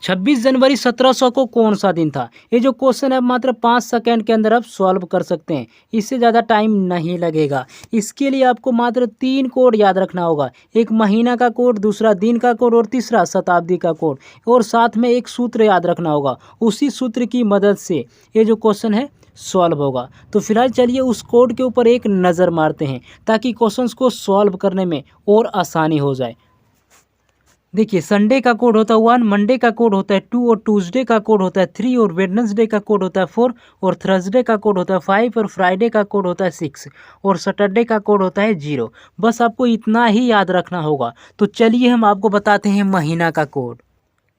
26 जनवरी 1700 को कौन सा दिन था? ये जो क्वेश्चन है मात्र 5 सेकंड के अंदर आप सॉल्व कर सकते हैं, इससे ज़्यादा टाइम नहीं लगेगा। इसके लिए आपको मात्र 3 कोड याद रखना होगा, एक महीना का कोड, दूसरा दिन का कोड और तीसरा शताब्दी का कोड, और साथ में एक सूत्र याद रखना होगा। उसी सूत्र की मदद से ये जो क्वेश्चन है सॉल्व होगा। तो फिलहाल चलिए उस कोड के ऊपर एक नज़र मारते हैं ताकि क्वेश्चंस को सॉल्व करने में और आसानी हो जाए। देखिए, संडे का कोड होता है 1, मंडे का कोड होता है 2 और ट्यूसडे का कोड होता है 3 और वेडनेसडे का कोड होता है 4 और थर्सडे का कोड होता है 5 और फ्राइडे का कोड होता है 6 और सैटरडे का कोड होता है 0। बस आपको इतना ही याद रखना होगा। तो चलिए हम आपको बताते हैं महीना का कोड।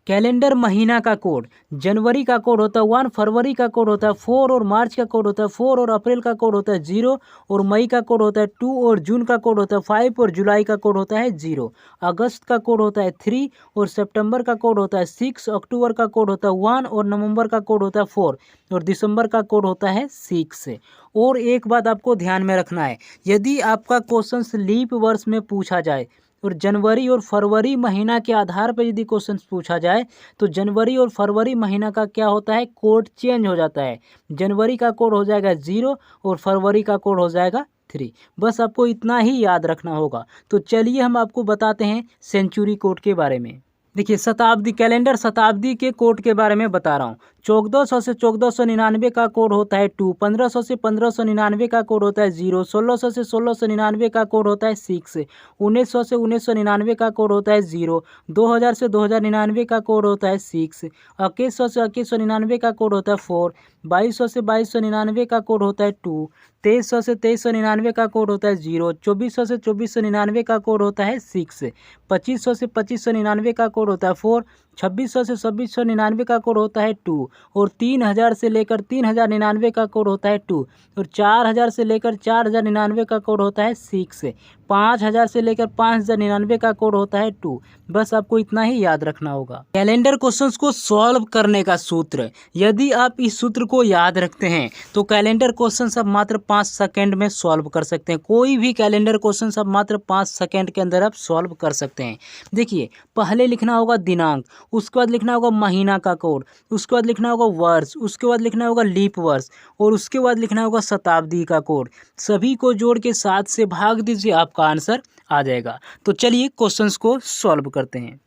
कैलेंडर महीना का कोड, जनवरी का कोड होता है 1, फरवरी का कोड होता है 4 और मार्च का कोड होता है 4 और अप्रैल का कोड होता है 0 और मई का कोड होता है 2 और जून का कोड होता है 5 और जुलाई का कोड होता है 0। अगस्त का कोड होता है 3 और सितंबर का कोड होता है 6, अक्टूबर का कोड होता है 1 और नवंबर का कोड होता है 4 और दिसंबर का कोड होता है 6। और एक बात आपको ध्यान में रखना है, यदि आपका क्वेश्चन लीप वर्ष में पूछा जाए और जनवरी और फरवरी महीना के आधार पर यदि क्वेश्चन पूछा जाए तो जनवरी और फरवरी महीना का क्या होता है, कोड चेंज हो जाता है। जनवरी का कोड हो जाएगा 0 और फरवरी का कोड हो जाएगा 3। बस आपको इतना ही याद रखना होगा। तो चलिए हम आपको बताते हैं सेंचुरी कोड के बारे में। देखिए, शताब्दी, कैलेंडर शताब्दी के कोड के बारे में बता रहा हूँ। 1400 से 1499 का कोड होता है 2, 1500 से 1599 का कोड होता है 0, 1600 से 1699 का कोड होता है 6, 1900 से 1999 का कोड होता है 0, 2000 से 2099 का कोड होता है 6, 2100 से 2199 का कोड होता है 4, 2200 से 2299 का कोड होता है 2, 2300 से 2399 का कोड होता है 0, 2400 से 2499 का कोड होता है 6, 2500 से 2599 का कोड होता है 4, 2600 से 2699 का कोड होता है 2 और 3000 से लेकर 3099 का कोड होता है 2 और 4000 से लेकर 4099 का कोड होता है 6, 5000 से लेकर 5099 का कोड होता है 2। बस आपको इतना ही याद रखना होगा। कैलेंडर क्वेश्चंस को सॉल्व करने का सूत्र, यदि आप इस सूत्र को याद रखते हैं तो कैलेंडर क्वेश्चंस आप मात्र 5 सेकंड में सॉल्व कर सकते हैं। कोई भी कैलेंडर क्वेश्चंस आप मात्र 5 सेकंड के अंदर आप सॉल्व कर सकते हैं। देखिए, पहले लिखना होगा दिनांक, उसके बाद लिखना होगा महीना का कोड, उसके बाद लिखना होगा वर्ष, उसके बाद लिखना होगा लीप वर्ष और उसके बाद लिखना होगा शताब्दी का कोड। सभी को जोड़ के 7 से भाग दीजिए, आपका आंसर आ जाएगा। तो चलिए क्वेश्चंस को सॉल्व करते हैं।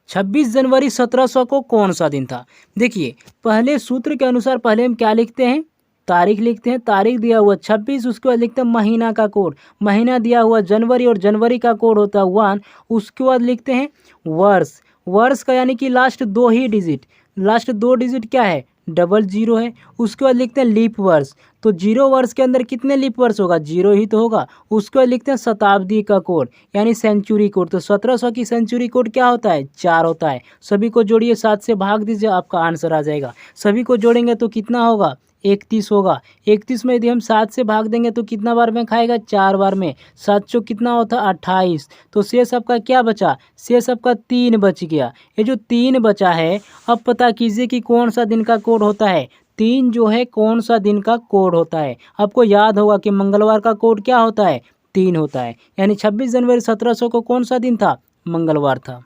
26 जनवरी 1700 को कौन सा दिन था? देखिए, पहले सूत्र के अनुसार पहले हम क्या लिखते हैं, तारीख लिखते हैं। तारीख दिया हुआ 26, उसके बाद लिखते हैं महीना का कोड, महीना दिया हुआ जनवरी और जनवरी का कोड होता है 1। उसके बाद लिखते हैं वर्ष, वर्ष का यानी कि लास्ट 2 ही डिजिट, लास्ट 2 डिजिट क्या है, 00 है। उसके बाद लिखते हैं लीप वर्ष, तो 0 वर्ष के अंदर कितने लीप वर्ष होगा, 0 ही तो होगा। उसके बाद लिखते हैं शताब्दी का कोड यानी सेंचुरी कोड, तो 1700 की सेंचुरी कोड क्या होता है, 4 होता है। सभी को जोड़िए, 7 से भाग दीजिए, आपका आंसर आ जाएगा। सभी को जोड़ेंगे तो कितना होगा, 31 होगा। 31 में यदि हम 7 से भाग देंगे तो कितना बार में खाएगा, 4 बार में। 7 चौक कितना होता है, 28। तो शेष आपका क्या बचा, शेष आपका 3 बच गया। ये जो 3 बचा है, अब पता कीजिए कि कौन सा दिन का कोड होता है। 3 जो है कौन सा दिन का कोड होता है। आपको याद होगा कि मंगलवार का कोड क्या होता है, 3 होता है। यानी 26 जनवरी 1700 को कौन सा दिन था, मंगलवार था।